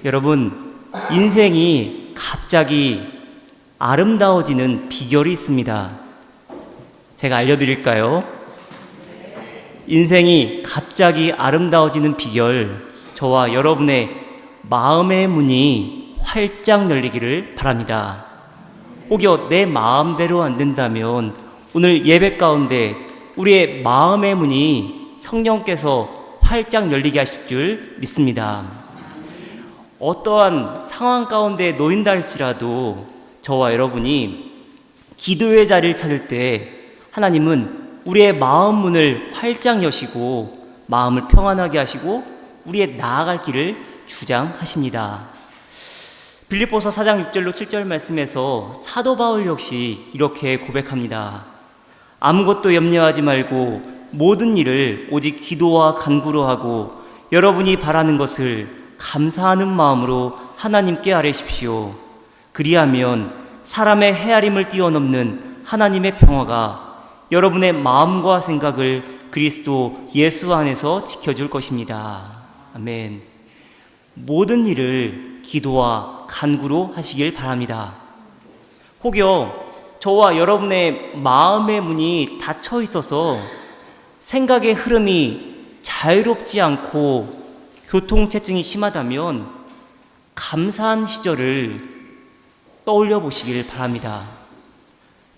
여러분, 인생이 갑자기 아름다워지는 비결이 있습니다. 제가 알려드릴까요? 인생이 갑자기 아름다워지는 비결, 저와 여러분의 마음의 문이 활짝 열리기를 바랍니다. 혹여 내 마음대로 안 된다면 오늘 예배 가운데 우리의 마음의 문이 성령께서 활짝 열리게 하실 줄 믿습니다. 어떠한 상황 가운데 놓인다 할지라도 저와 여러분이 기도의 자리를 찾을 때 하나님은 우리의 마음 문을 활짝 여시고 마음을 평안하게 하시고 우리의 나아갈 길을 주장하십니다. 빌립보서 4장 6절로 7절 말씀에서 사도 바울 역시 이렇게 고백합니다. 아무것도 염려하지 말고 모든 일을 오직 기도와 간구로 하고 여러분이 바라는 것을 감사하는 마음으로 하나님께 아뢰십시오. 그리하면 사람의 헤아림을 뛰어넘는 하나님의 평화가 여러분의 마음과 생각을 그리스도 예수 안에서 지켜줄 것입니다. 아멘. 모든 일을 기도와 간구로 하시길 바랍니다. 혹여 저와 여러분의 마음의 문이 닫혀 있어서 생각의 흐름이 자유롭지 않고 교통체증이 심하다면 감사한 시절을 떠올려 보시길 바랍니다.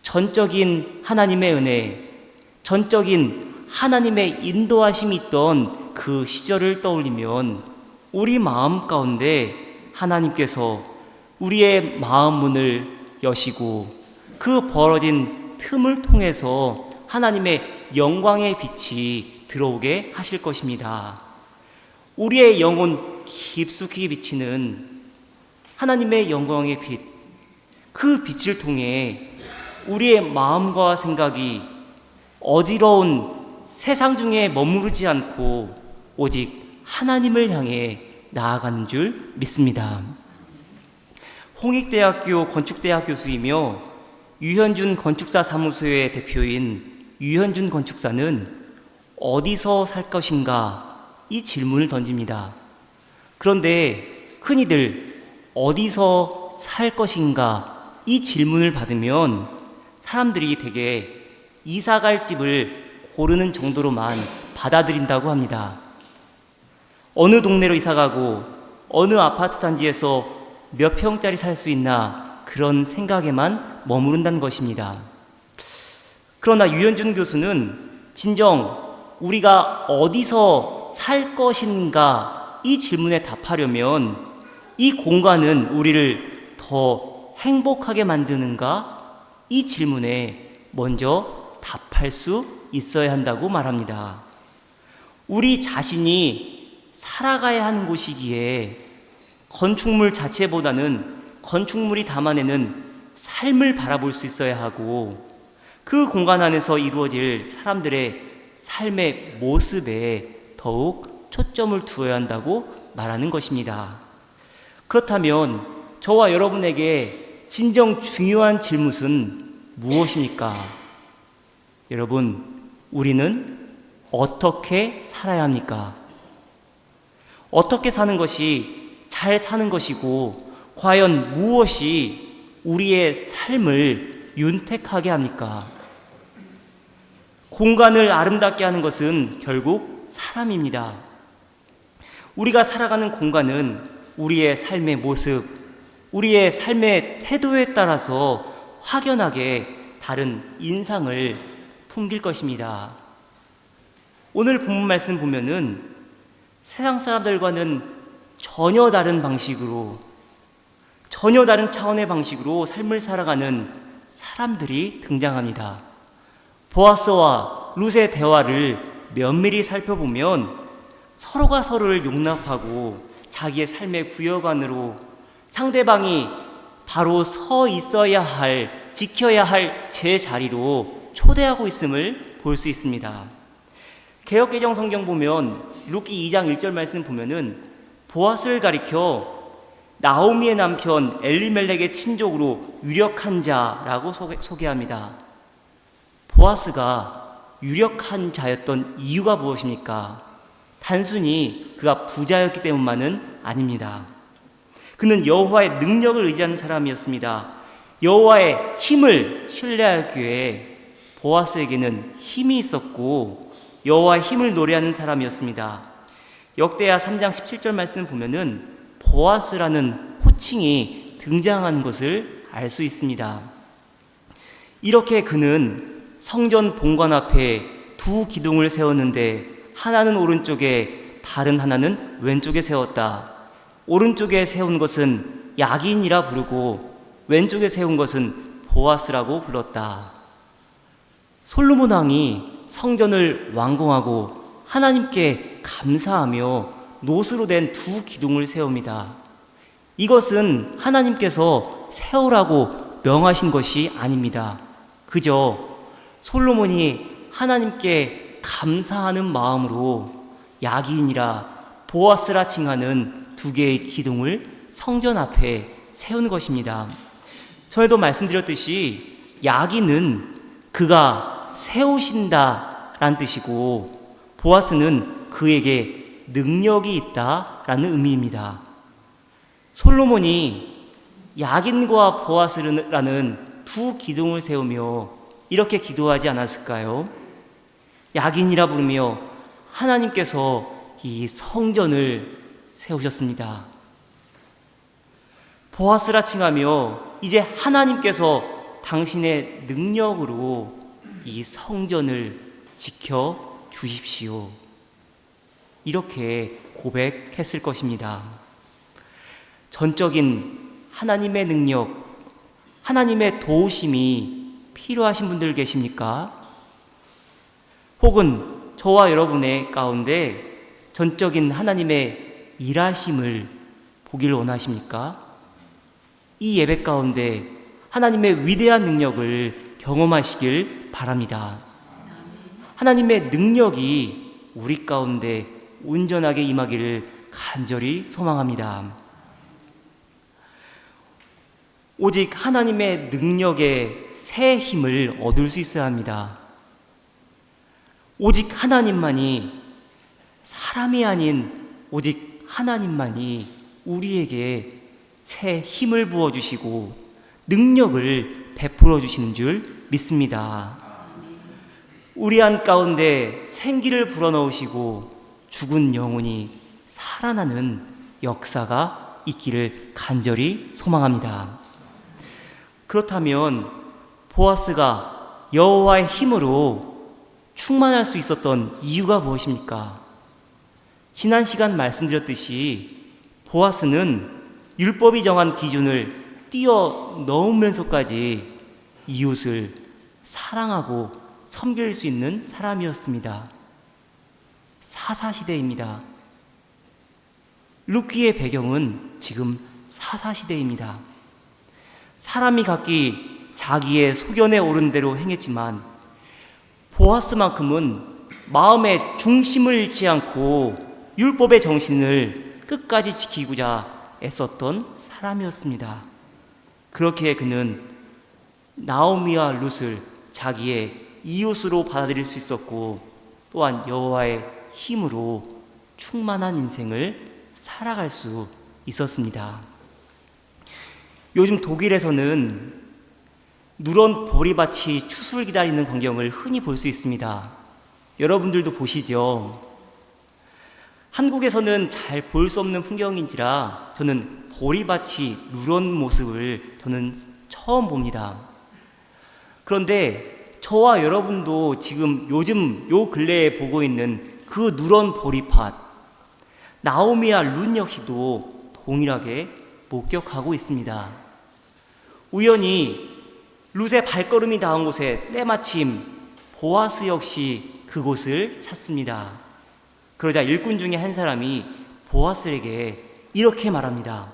전적인 하나님의 은혜, 전적인 하나님의 인도하심이 있던 그 시절을 떠올리면 우리 마음 가운데 하나님께서 우리의 마음 문을 여시고 그 벌어진 틈을 통해서 하나님의 영광의 빛이 들어오게 하실 것입니다. 우리의 영혼 깊숙이 비치는 하나님의 영광의 빛, 그 빛을 통해 우리의 마음과 생각이 어지러운 세상 중에 머무르지 않고 오직 하나님을 향해 나아가는 줄 믿습니다. 홍익대학교 건축대학 교수이며 유현준 건축사 사무소의 대표인 유현준 건축사는 어디서 살 것인가 이 질문을 던집니다. 그런데 흔히들 어디서 살 것인가 이 질문을 받으면 사람들이 대개 이사갈 집을 고르는 정도로만 받아들인다고 합니다. 어느 동네로 이사가고 어느 아파트 단지에서 몇 평짜리 살 수 있나 그런 생각에만 머무른다는 것입니다. 그러나 유현준 교수는 진정 우리가 어디서 살 것인가 이 질문에 답하려면 이 공간은 우리를 더 행복하게 만드는가 이 질문에 먼저 답할 수 있어야 한다고 말합니다. 우리 자신이 살아가야 하는 곳이기에 건축물 자체보다는 건축물이 담아내는 삶을 바라볼 수 있어야 하고 그 공간 안에서 이루어질 사람들의 삶의 모습에 더욱 초점을 두어야 한다고 말하는 것입니다. 그렇다면 저와 여러분에게 진정 중요한 질문은 무엇입니까? 여러분, 우리는 어떻게 살아야 합니까? 어떻게 사는 것이 잘 사는 것이고 과연 무엇이 우리의 삶을 윤택하게 합니까? 공간을 아름답게 하는 것은 결국 사람입니다. 우리가 살아가는 공간은 우리의 삶의 모습, 우리의 삶의 태도에 따라서 확연하게 다른 인상을 풍길 것입니다. 오늘 본문 말씀 보면은 세상 사람들과는 전혀 다른 방식으로, 전혀 다른 차원의 방식으로 삶을 살아가는 사람들이 등장합니다. 보아스와 룻의 대화를 면밀히 살펴보면 서로가 서로를 용납하고 자기의 삶의 구역 안으로 상대방이 바로 서 있어야 할, 지켜야 할 제 자리로 초대하고 있음을 볼 수 있습니다. 개역개정 성경 보면 룻기 2장 1절 말씀 보면은 보아스를 가리켜 나오미의 남편 엘리멜렉의 친족으로 유력한 자라고 소개합니다. 보아스가 유력한 자였던 이유가 무엇입니까? 단순히 그가 부자였기 때문만은 아닙니다. 그는 여호와의 능력을 의지하는 사람이었습니다. 여호와의 힘을 신뢰하기에 보아스에게는 힘이 있었고 여호와의 힘을 노래하는 사람이었습니다. 역대하 3장 17절 말씀 보면은 보아스라는 호칭이 등장하는 것을 알 수 있습니다. 이렇게 그는 성전 본관 앞에 두 기둥을 세웠는데 하나는 오른쪽에 다른 하나는 왼쪽에 세웠다. 오른쪽에 세운 것은 야긴이라 부르고 왼쪽에 세운 것은 보아스라고 불렀다. 솔로몬 왕이 성전을 완공하고 하나님께 감사하며 노스로 된 두 기둥을 세웁니다. 이것은 하나님께서 세우라고 명하신 것이 아닙니다. 그저 솔로몬이 하나님께 감사하는 마음으로 야긴이라 보아스라 칭하는 두 개의 기둥을 성전 앞에 세운 것입니다. 전에도 말씀드렸듯이 야긴은 그가 세우신다 라는 뜻이고 보아스는 그에게 능력이 있다 라는 의미입니다. 솔로몬이 야긴과 보아스라는 두 기둥을 세우며 이렇게 기도하지 않았을까요? 야긴이라 부르며 하나님께서 이 성전을 세우셨습니다. 보아스라 칭하며 이제 하나님께서 당신의 능력으로 이 성전을 지켜 주십시오. 이렇게 고백했을 것입니다. 전적인 하나님의 능력, 하나님의 도우심이 필요하신 분들 계십니까? 혹은 저와 여러분의 가운데 전적인 하나님의 일하심을 보기를 원하십니까? 이 예배 가운데 하나님의 위대한 능력을 경험하시길 바랍니다. 하나님의 능력이 우리 가운데 온전하게 임하기를 간절히 소망합니다. 오직 하나님의 능력에 새 힘을 얻을 수 있어야 합니다. 오직 하나님만이, 사람이 아닌 오직 하나님만이 우리에게 새 힘을 부어주시고 능력을 베풀어 주시는 줄 믿습니다. 우리 안 가운데 생기를 불어넣으시고 죽은 영혼이 살아나는 역사가 있기를 간절히 소망합니다. 그렇다면 보아스가 여호와의 힘으로 충만할 수 있었던 이유가 무엇입니까? 지난 시간 말씀드렸듯이 보아스는 율법이 정한 기준을 뛰어넘으면서까지 이웃을 사랑하고 섬길 수 있는 사람이었습니다. 사사시대입니다. 룻기의 배경은 지금 사사시대입니다. 사람이 각기 자기의 소견에 오른 대로 행했지만 보아스만큼은 마음의 중심을 잃지 않고 율법의 정신을 끝까지 지키고자 애썼던 사람이었습니다. 그렇게 그는 나오미와 룻을 자기의 이웃으로 받아들일 수 있었고 또한 여호와의 힘으로 충만한 인생을 살아갈 수 있었습니다. 요즘 독일에서는 누런 보리밭이 추수를 기다리는 광경을 흔히 볼 수 있습니다. 여러분들도 보시죠? 한국에서는 잘 볼 수 없는 풍경인지라 저는 보리밭이 누런 모습을 저는 처음 봅니다. 그런데 저와 여러분도 지금 요즘 요 근래에 보고 있는 그 누런 보리밭, 나오미와 룻 역시도 동일하게 목격하고 있습니다. 우연히 룻의 발걸음이 닿은 곳에 때마침 보아스 역시 그곳을 찾습니다. 그러자 일꾼 중에 한 사람이 보아스에게 이렇게 말합니다.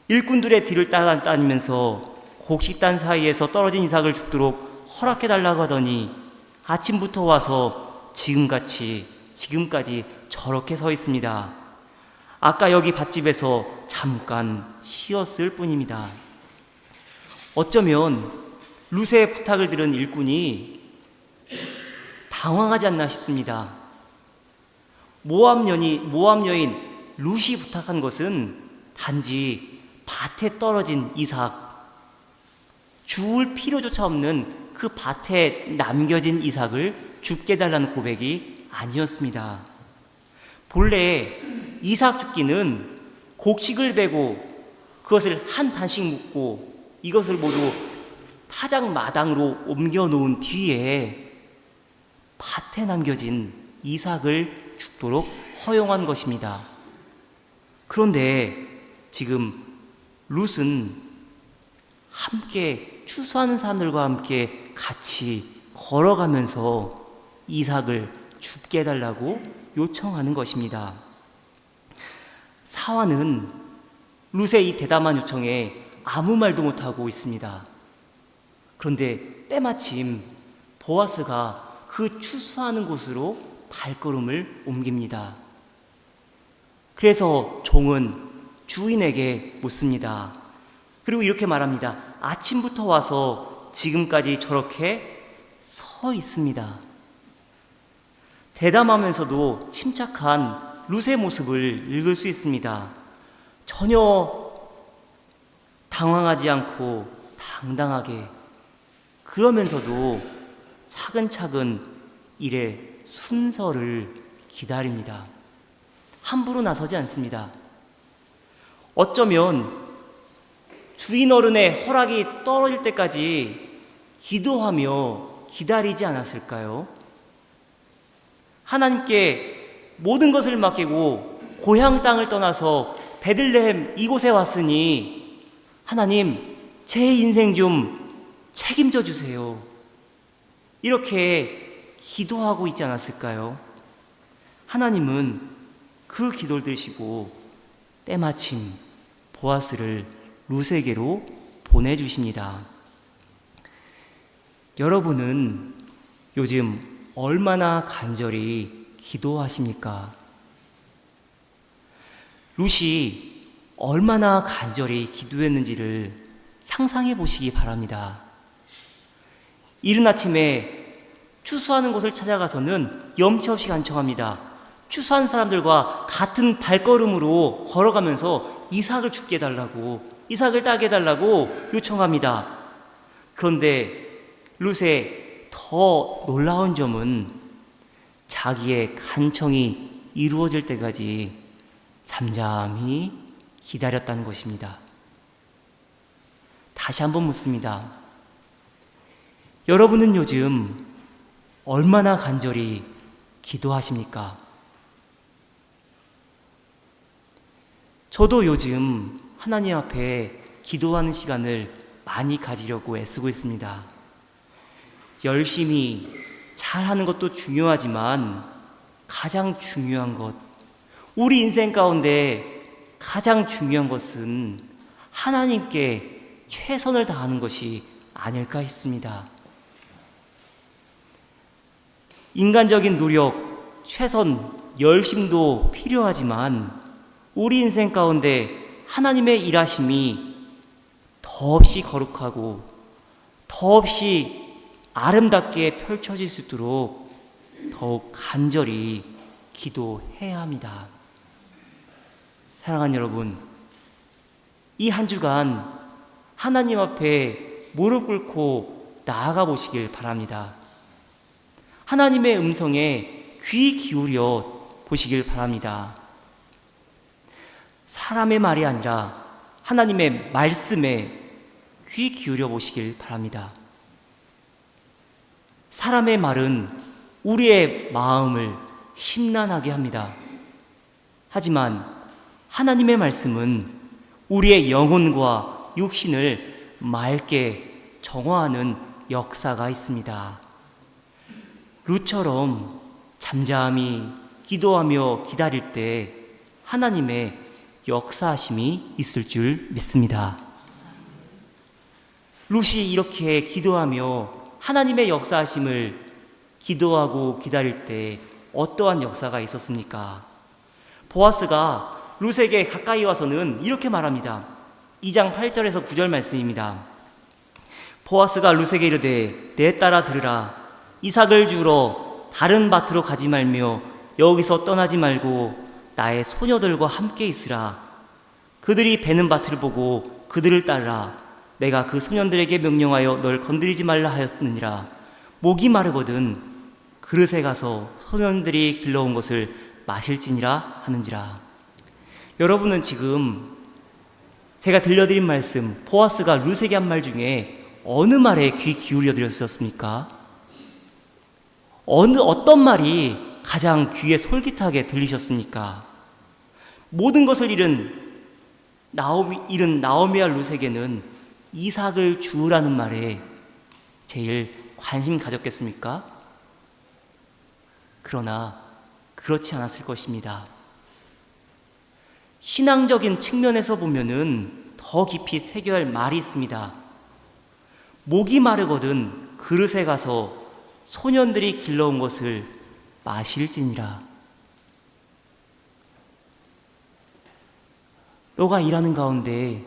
일꾼들의 뒤를 따라다니면서 곡식단 사이에서 떨어진 이삭을 죽도록 허락해달라고 하더니 아침부터 와서 지금까지 저렇게 서 있습니다. 아까 여기 밭집에서 잠깐 쉬었을 뿐입니다. 어쩌면 룻의 부탁을 들은 일꾼이 당황하지 않나 싶습니다. 모압 여인 룻이 부탁한 것은 단지 밭에 떨어진 이삭, 주울 필요조차 없는 그 밭에 남겨진 이삭을 죽게 해달라는 고백이 아니었습니다. 본래 이삭 죽기는 곡식을 베고 그것을 한 단씩 묶고 이것을 모두 타작 마당으로 옮겨 놓은 뒤에 밭에 남겨진 이삭을 죽도록 허용한 것입니다. 그런데 지금 룻은 함께 추수하는 사람들과 함께 같이 걸어가면서 이삭을 죽게 해달라고 요청하는 것입니다. 사환은 룻의 이 대담한 요청에 아무 말도 못하고 있습니다. 그런데 때마침 보아스가 그 추수하는 곳으로 발걸음을 옮깁니다. 그래서 종은 주인에게 묻습니다. 그리고 이렇게 말합니다. 아침부터 와서 지금까지 저렇게 서 있습니다. 대담하면서도 침착한 룻의 모습을 읽을 수 있습니다. 전혀 당황하지 않고 당당하게, 그러면서도 차근차근 일의 순서를 기다립니다. 함부로 나서지 않습니다. 어쩌면 주인 어른의 허락이 떨어질 때까지 기도하며 기다리지 않았을까요? 하나님께 모든 것을 맡기고 고향 땅을 떠나서 베들레헴 이곳에 왔으니 하나님, 제 인생 좀 책임져 주세요. 이렇게 기도하고 있지 않았을까요? 하나님은 그 기도를 들으시고 때마침 보아스를 룻에게로 보내주십니다. 여러분은 요즘 얼마나 간절히 기도하십니까? 룻이 얼마나 간절히 기도했는지를 상상해 보시기 바랍니다. 이른 아침에 추수하는 곳을 찾아가서는 염치 없이 간청합니다. 추수한 사람들과 같은 발걸음으로 걸어가면서 이삭을 죽게 해달라고, 이삭을 따게 해달라고 요청합니다. 그런데 룻의 더 놀라운 점은 자기의 간청이 이루어질 때까지 잠잠히 기다렸다는 것입니다. 다시 한번 묻습니다. 여러분은 요즘 얼마나 간절히 기도하십니까? 저도 요즘 하나님 앞에 기도하는 시간을 많이 가지려고 애쓰고 있습니다. 열심히 잘하는 것도 중요하지만 가장 중요한 것, 우리 인생 가운데 가장 중요한 것은 하나님께 최선을 다하는 것이 아닐까 싶습니다. 인간적인 노력, 최선, 열심도 필요하지만 우리 인생 가운데 하나님의 일하심이 더없이 거룩하고 더없이 아름답게 펼쳐질 수 있도록 더욱 간절히 기도해야 합니다. 사랑하는 여러분, 이 한 주간 하나님 앞에 무릎 꿇고 나아가 보시길 바랍니다. 하나님의 음성에 귀 기울여 보시길 바랍니다. 사람의 말이 아니라 하나님의 말씀에 귀 기울여 보시길 바랍니다. 사람의 말은 우리의 마음을 심란하게 합니다. 하지만 하나님의 말씀은 우리의 영혼과 육신을 맑게 정화하는 역사가 있습니다. 룻처럼 잠잠히 기도하며 기다릴 때 하나님의 역사하심이 있을 줄 믿습니다. 룻이 이렇게 기도하며 하나님의 역사하심을 기도하고 기다릴 때 어떠한 역사가 있었습니까? 보아스가 룻에게 가까이 와서는 이렇게 말합니다. 2장 8절에서 9절 말씀입니다. 보아스가 룻에게 이르되 내 딸아 들으라. 이삭을 주러 다른 밭으로 가지 말며 여기서 떠나지 말고 나의 소녀들과 함께 있으라. 그들이 베는 밭을 보고 그들을 따르라. 내가 그 소년들에게 명령하여 널 건드리지 말라 하였느니라. 목이 마르거든 그릇에 가서 소년들이 길러온 것을 마실지니라 하는지라. 여러분은 지금 제가 들려드린 말씀, 보아스가 룻에게 한 말 중에 어느 말에 귀 기울여 드렸었습니까? 어떤 말이 가장 귀에 솔깃하게 들리셨습니까? 모든 것을 잃은 나오미와 룻에게는 이삭을 주우라는 말에 제일 관심 가졌겠습니까? 그러나 그렇지 않았을 것입니다. 신앙적인 측면에서 보면은 더 깊이 새겨야 할 말이 있습니다. 목이 마르거든 그릇에 가서 소년들이 길러온 것을 마실지니라. 너가 일하는 가운데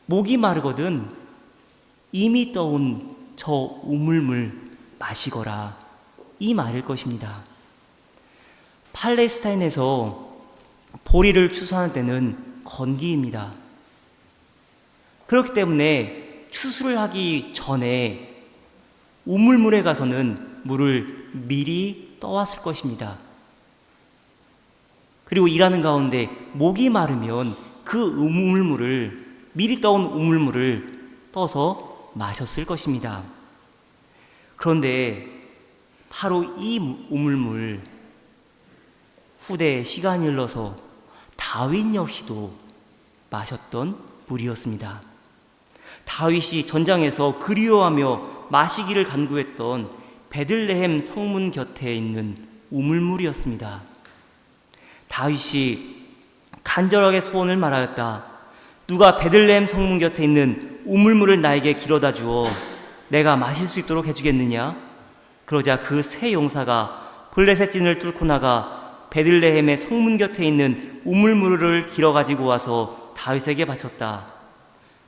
목이 마르거든 이미 떠온 저 우물물 마시거라, 이 말일 것입니다. 팔레스타인에서 보리를 추수하는 때는 건기입니다. 그렇기 때문에 추수를 하기 전에 우물물에 가서는 물을 미리 떠왔을 것입니다. 그리고 일하는 가운데 목이 마르면 그 미리 떠온 우물물을 떠서 마셨을 것입니다. 그런데 바로 이 우물물, 후대에 시간이 흘러서 다윗 역시도 마셨던 물이었습니다. 다윗이 전장에서 그리워하며 마시기를 간구했던 베들레헴 성문 곁에 있는 우물물이었습니다. 다윗이 간절하게 소원을 말하였다. 누가 베들레헴 성문 곁에 있는 우물물을 나에게 길어다 주어 내가 마실 수 있도록 해주겠느냐? 그러자 그 세 용사가 블레셋 진을 뚫고 나가 베들레헴의 성문 곁에 있는 우물물을 길어 가지고 와서 다윗에게 바쳤다.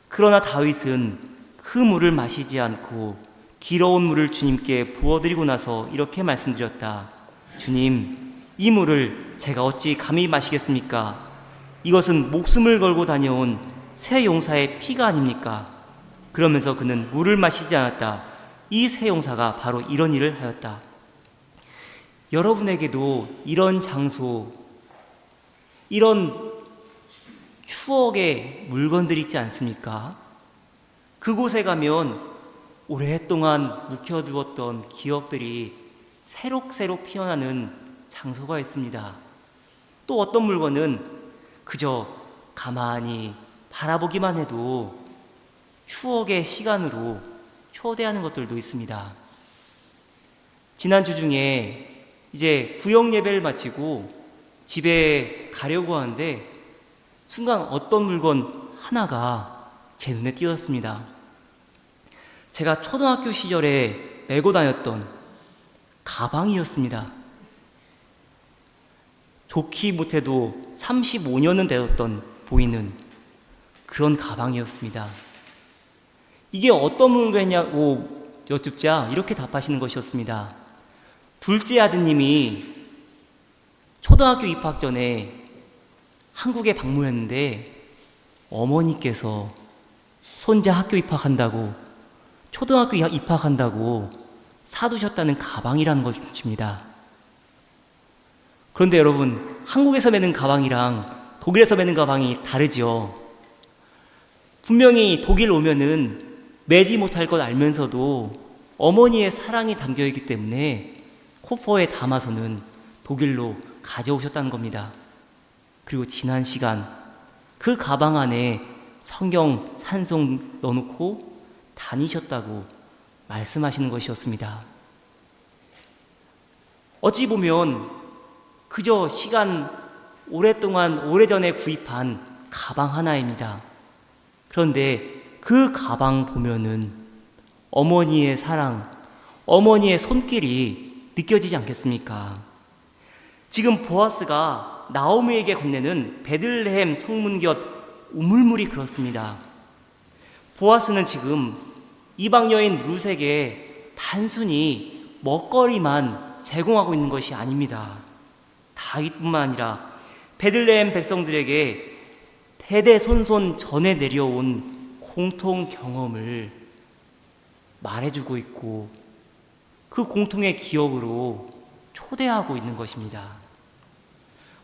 그러나 다윗은 그 물을 마시지 않고 길어온 물을 주님께 부어드리고 나서 이렇게 말씀드렸다. 주님, 이 물을 제가 어찌 감히 마시겠습니까? 이것은 목숨을 걸고 다녀온 세 용사의 피가 아닙니까? 그러면서 그는 물을 마시지 않았다. 이 세 용사가 바로 이런 일을 하였다. 여러분에게도 이런 장소, 이런 추억의 물건들이 있지 않습니까? 그곳에 가면 오랫동안 묵혀두었던 기억들이 새록새록 피어나는 장소가 있습니다. 또 어떤 물건은 그저 가만히 바라보기만 해도 추억의 시간으로 초대하는 것들도 있습니다. 지난주 중에 이제 구역 예배를 마치고 집에 가려고 하는데 순간 어떤 물건 하나가 제 눈에 띄었습니다. 제가 초등학교 시절에 메고 다녔던 가방이었습니다. 좋기 못해도 35년은 되었던 보이는 그런 가방이었습니다. 이게 어떤 물건이냐고 여쭙자 이렇게 답하시는 것이었습니다. 둘째 아드님이 초등학교 입학 전에 한국에 방문했는데 어머니께서 손자 학교 입학한다고, 초등학교 입학한다고 사두셨다는 가방이라는 것입니다. 그런데 여러분, 한국에서 매는 가방이랑 독일에서 매는 가방이 다르죠. 분명히 독일 오면은 매지 못할 것 알면서도 어머니의 사랑이 담겨있기 때문에 코퍼에 담아서는 독일로 가져오셨다는 겁니다. 그리고 지난 시간 그 가방 안에 성경 찬송 넣어놓고 다니셨다고 말씀하시는 것이었습니다. 어찌 보면 그저 시간 오래전에 구입한 가방 하나입니다. 그런데 그 가방 보면은 어머니의 사랑, 어머니의 손길이 느껴지지 않겠습니까? 지금 보아스가 나오미에게 건네는 베들레헴 성문 곁 우물물이 그렇습니다. 보아스는 지금 이방 여인 룻에게 단순히 먹거리만 제공하고 있는 것이 아닙니다. 다윗뿐만 아니라 베들레헴 백성들에게 대대손손 전해 내려온 공통 경험을 말해주고 있고 그 공통의 기억으로 초대하고 있는 것입니다.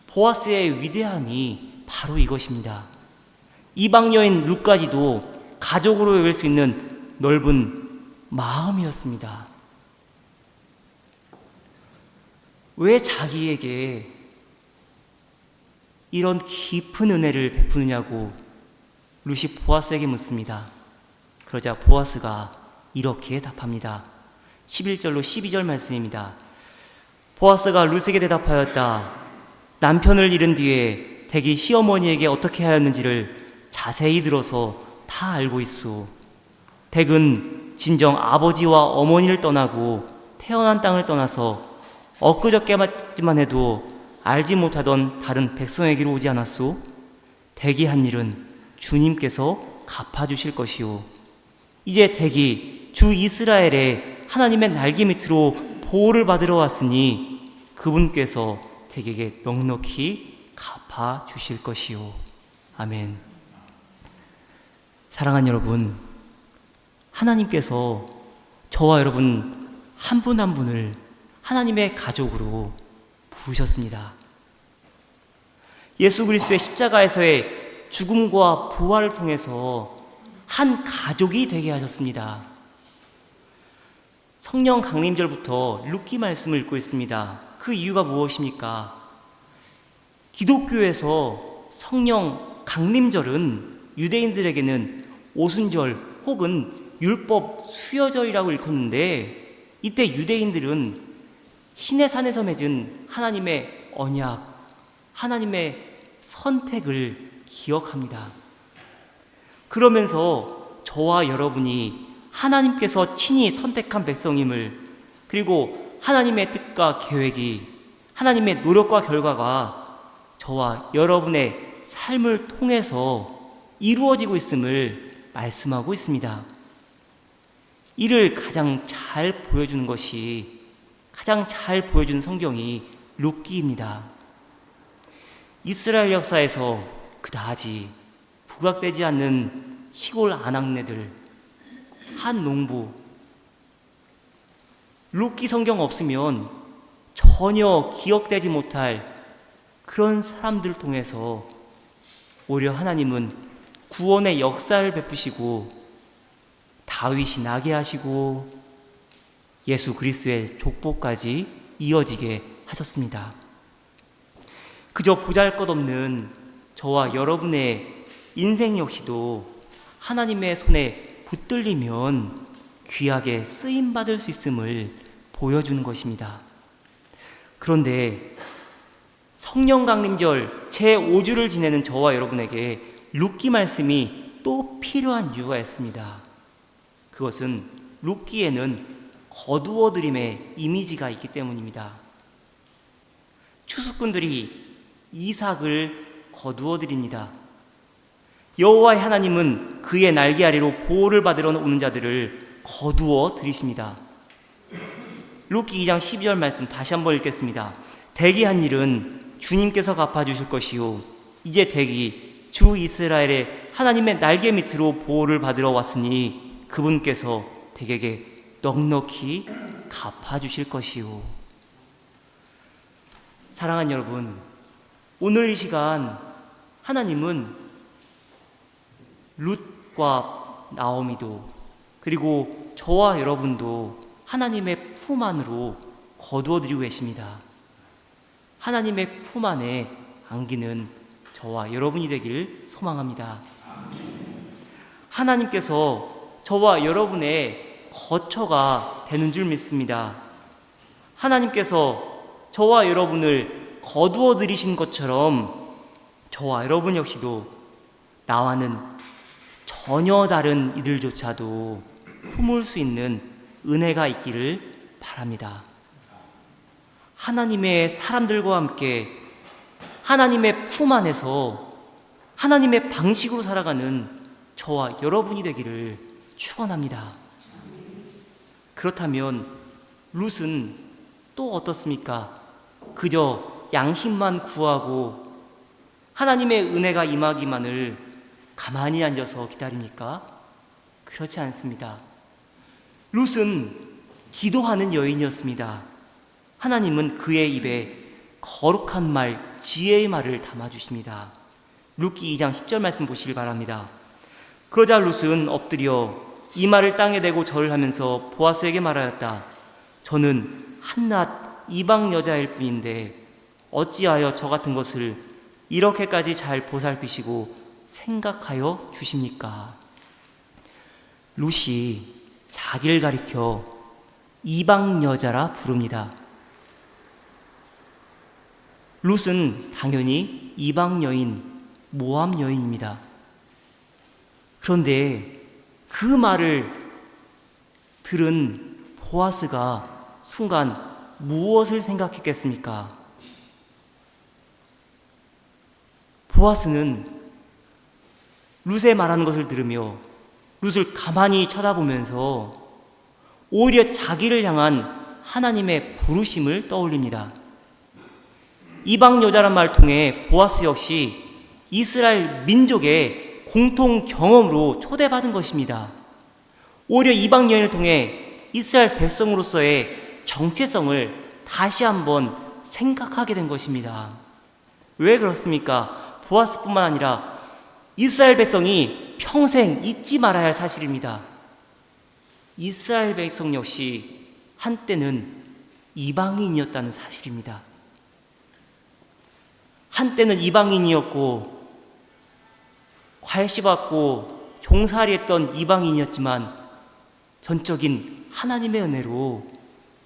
보아스의 위대함이 바로 이것입니다. 이방 여인 룻까지도 가족으로 여길 수 있는 넓은 마음이었습니다. 왜 자기에게 이런 깊은 은혜를 베푸느냐고 룻이 보아스에게 묻습니다. 그러자 보아스가 이렇게 답합니다. 11절로 12절 말씀입니다. 보아스가 룻에게 대답하였다. 남편을 잃은 뒤에 댁이 시어머니에게 어떻게 하였는지를 자세히 들어서 다 알고 있소. 댁은 진정 아버지와 어머니를 떠나고 태어난 땅을 떠나서 엊그저께만 해도 알지 못하던 다른 백성에게로 오지 않았소? 댁이 한 일은 주님께서 갚아주실 것이오. 이제 댁이 주 이스라엘의 하나님의 날개 밑으로 보호를 받으러 왔으니 그분께서 댁에게 넉넉히 갚아주실 것이오. 아멘. 사랑하는 여러분, 하나님께서 저와 여러분 한 분 한 분을 하나님의 가족으로 부르셨습니다. 예수 그리스도의 십자가에서의 죽음과 부활을 통해서 한 가족이 되게 하셨습니다. 성령 강림절부터 룻기 말씀을 읽고 있습니다. 그 이유가 무엇입니까? 기독교에서 성령 강림절은 유대인들에게는 오순절 혹은 율법 수여절이라고 일컫는데, 이때 유대인들은 신의 산에서 맺은 하나님의 언약, 하나님의 선택을 기억합니다. 그러면서 저와 여러분이 하나님께서 친히 선택한 백성임을, 그리고 하나님의 뜻과 계획이, 하나님의 노력과 결과가 저와 여러분의 삶을 통해서 이루어지고 있음을 말씀하고 있습니다. 이를 가장 잘 보여주는 것이, 가장 잘 보여준 성경이 룻기입니다. 이스라엘 역사에서 그다지 부각되지 않는 시골 아낙네들, 한 농부, 룻기 성경 없으면 전혀 기억되지 못할 그런 사람들을 통해서 오히려 하나님은 구원의 역사를 베푸시고 다윗이 나게 하시고 예수 그리스도의 족보까지 이어지게 하셨습니다. 그저 보잘것없는 저와 여러분의 인생 역시도 하나님의 손에 붙들리면 귀하게 쓰임받을 수 있음을 보여주는 것입니다. 그런데 성령 강림절 제5주를 지내는 저와 여러분에게 룻기 말씀이 또 필요한 이유가 있습니다. 그것은 룻기에는 거두어들임의 이미지가 있기 때문입니다. 추수꾼들이 이삭을 거두어드립니다. 여호와의 하나님은 그의 날개 아래로 보호를 받으러 오는 자들을 거두어 들이십니다. 룻기 2장 12절 말씀 다시 한번 읽겠습니다. 댁이 한 일은 주님께서 갚아주실 것이요, 이제 댁이 주 이스라엘의 하나님의 날개 밑으로 보호를 받으러 왔으니 그분께서 댁에게 넉넉히 갚아주실 것이요. 사랑하는 여러분, 오늘 이 시간 하나님은 룻과 나오미도, 그리고 저와 여러분도 하나님의 품 안으로 거두어드리고 계십니다. 하나님의 품 안에 안기는 저와 여러분이 되기를 소망합니다. 하나님께서 저와 여러분의 거처가 되는 줄 믿습니다. 하나님께서 저와 여러분을 거두어 들이신 것처럼 저와 여러분 역시도 나와는 전혀 다른 이들조차도 품을 수 있는 은혜가 있기를 바랍니다. 하나님의 사람들과 함께 하나님의 품 안에서 하나님의 방식으로 살아가는 저와 여러분이 되기를 축원합니다. 그렇다면 룻은 또 어떻습니까? 그저 양식만 구하고 하나님의 은혜가 임하기만을 가만히 앉아서 기다립니까? 그렇지 않습니다. 룻은 기도하는 여인이었습니다. 하나님은 그의 입에 거룩한 말, 지혜의 말을 담아주십니다. 룻기 2장 10절 말씀 보시길 바랍니다. 그러자 룻은 엎드려 이마를 땅에 대고 절을 하면서 보아스에게 말하였다. 저는 한낱 이방 여자일 뿐인데 어찌하여 저 같은 것을 이렇게까지 잘 보살피시고 생각하여 주십니까? 룻이 자기를 가리켜 이방 여자라 부릅니다. 룻은 당연히 이방 여인, 모압 여인입니다. 그런데 그 말을 들은 보아스가 순간 무엇을 생각했겠습니까? 보아스는 룻의 말하는 것을 들으며 룻을 가만히 쳐다보면서 오히려 자기를 향한 하나님의 부르심을 떠올립니다. 이방 여자란 말을 통해 보아스 역시 이스라엘 민족의 공통 경험으로 초대받은 것입니다. 오히려 이방 여인을 통해 이스라엘 백성으로서의 정체성을 다시 한번 생각하게 된 것입니다. 왜 그렇습니까? 보아스뿐만 아니라 이스라엘 백성이 평생 잊지 말아야 할 사실입니다. 이스라엘 백성 역시 한때는 이방인이었다는 사실입니다. 한때는 이방인이었고 괄시받고 종살이했던 이방인이었지만 전적인 하나님의 은혜로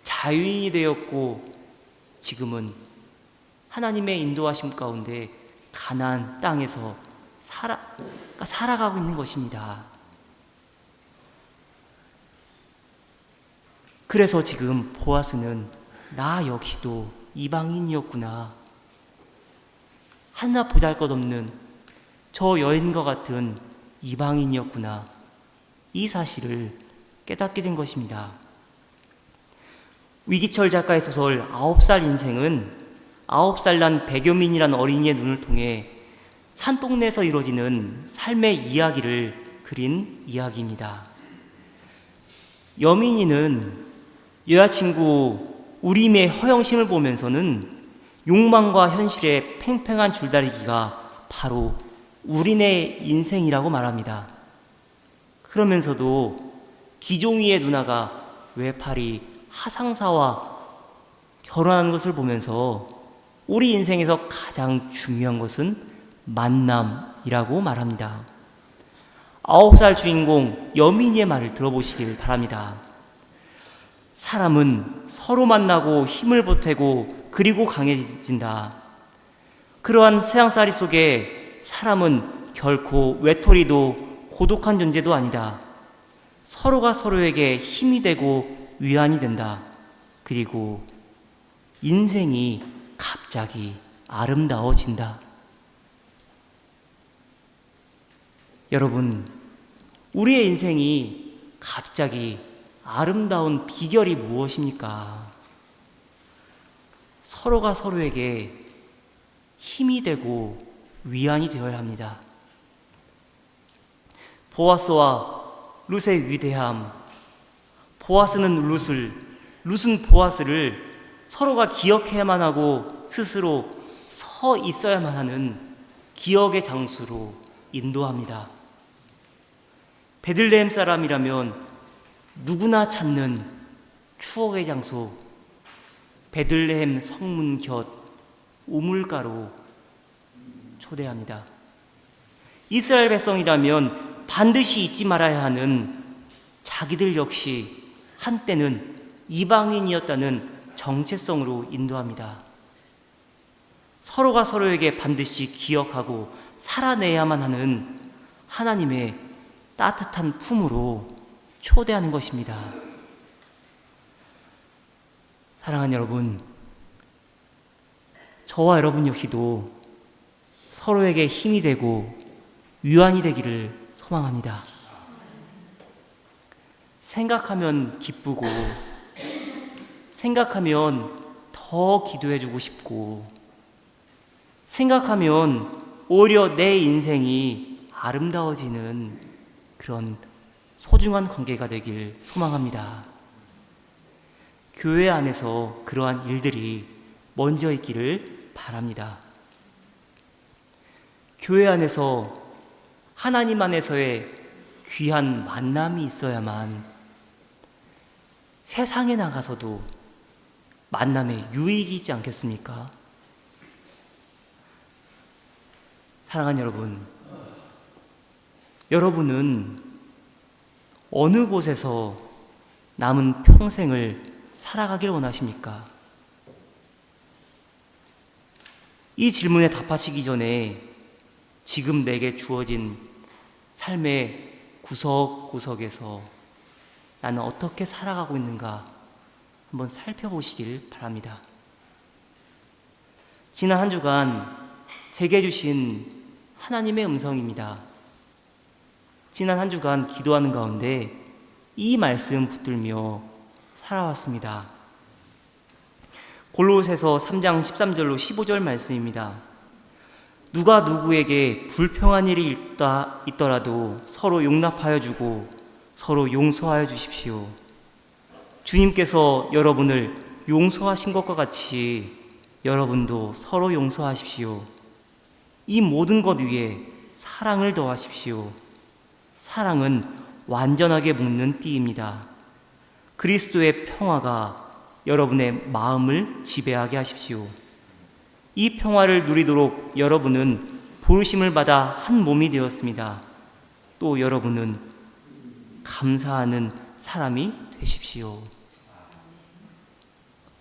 자유인이 되었고 지금은 하나님의 인도하심 가운데 가나안 땅에서 살아가고 있는 것입니다. 그래서 지금 보아스는 나 역시도 이방인이었구나, 하나 보잘것없는 저 여인과 같은 이방인이었구나, 이 사실을 깨닫게 된 것입니다. 위기철 작가의 소설 9살 인생은 9살 난 백여민이라는 어린이의 눈을 통해 산동네에서 이루어지는 삶의 이야기를 그린 이야기입니다. 여민이는 여자친구 우림의 허영심을 보면서는 욕망과 현실의 팽팽한 줄다리기가 바로 우린의 인생이라고 말합니다. 그러면서도 기종이의 누나가 외팔이 하상사와 결혼하는 것을 보면서 우리 인생에서 가장 중요한 것은 만남이라고 말합니다. 9살 주인공 여민이의 말을 들어보시길 바랍니다. 사람은 서로 만나고 힘을 보태고 그리고 강해진다. 그러한 세상살이 속에 사람은 결코 외톨이도 고독한 존재도 아니다. 서로가 서로에게 힘이 되고 위안이 된다. 그리고 인생이 갑자기 아름다워진다. 여러분, 우리의 인생이 갑자기 아름다운 비결이 무엇입니까? 서로가 서로에게 힘이 되고 위안이 되어야 합니다. 보아스와 룻의 위대함, 보아스는 룻을, 룻은 보아스를 서로가 기억해야만 하고 스스로 서 있어야만 하는 기억의 장소로 인도합니다. 베들레헴 사람이라면 누구나 찾는 추억의 장소, 베들레헴 성문 곁 우물가로 초대합니다. 이스라엘 백성이라면 반드시 잊지 말아야 하는 자기들 역시 한때는 이방인이었다는 정체성으로 인도합니다. 서로가 서로에게 반드시 기억하고 살아내야만 하는 하나님의 따뜻한 품으로 초대하는 것입니다. 사랑하는 여러분, 저와 여러분 역시도 서로에게 힘이 되고 위안이 되기를 소망합니다. 생각하면 기쁘고 생각하면 더 기도해주고 싶고 생각하면 오히려 내 인생이 아름다워지는 그런 소중한 관계가 되길 소망합니다. 교회 안에서 그러한 일들이 먼저 있기를 바랍니다. 교회 안에서 하나님 안에서의 귀한 만남이 있어야만 세상에 나가서도 만남에 유익이 있지 않겠습니까? 사랑하는 여러분, 여러분은 어느 곳에서 남은 평생을 살아가길 원하십니까? 이 질문에 답하시기 전에 지금 내게 주어진 삶의 구석구석에서 나는 어떻게 살아가고 있는가 한번 살펴보시길 바랍니다. 지난 한 주간 제게 주신 하나님의 음성입니다. 지난 한 주간 기도하는 가운데 이 말씀 붙들며 살아왔습니다. 골로새서 3장 13절로 15절 말씀입니다. 누가 누구에게 불평한 일이 있더라도 서로 용납하여 주고 서로 용서하여 주십시오. 주님께서 여러분을 용서하신 것과 같이 여러분도 서로 용서하십시오. 이 모든 것 위에 사랑을 더하십시오. 사랑은 완전하게 묶는 띠입니다. 그리스도의 평화가 여러분의 마음을 지배하게 하십시오. 이 평화를 누리도록 여러분은 부르심을 받아 한 몸이 되었습니다. 또 여러분은 감사하는 사람이 되십시오.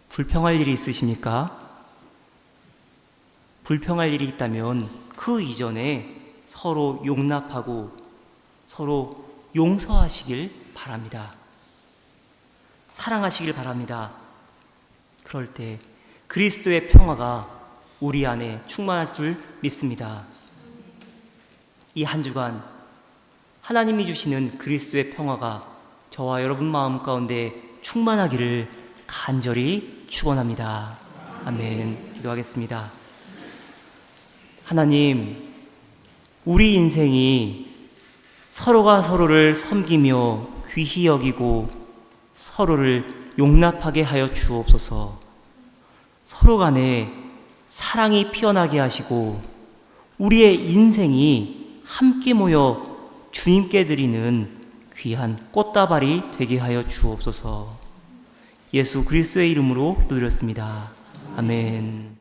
불평할 일이 있으십니까? 불평할 일이 있다면 그 이전에 서로 용납하고 서로 용서하시길 바랍니다. 사랑하시길 바랍니다. 그럴 때 그리스도의 평화가 우리 안에 충만할 줄 믿습니다. 이 한 주간 하나님이 주시는 그리스도의 평화가 저와 여러분 마음 가운데 충만하기를 간절히 축원합니다. 아멘. 기도하겠습니다. 하나님, 우리 인생이 서로가 서로를 섬기며 귀히 여기고 서로를 용납하게 하여 주옵소서. 서로 간에 사랑이 피어나게 하시고 우리의 인생이 함께 모여 주님께 드리는 귀한 꽃다발이 되게 하여 주옵소서. 예수 그리스도의 이름으로 기도드렸습니다. 아멘.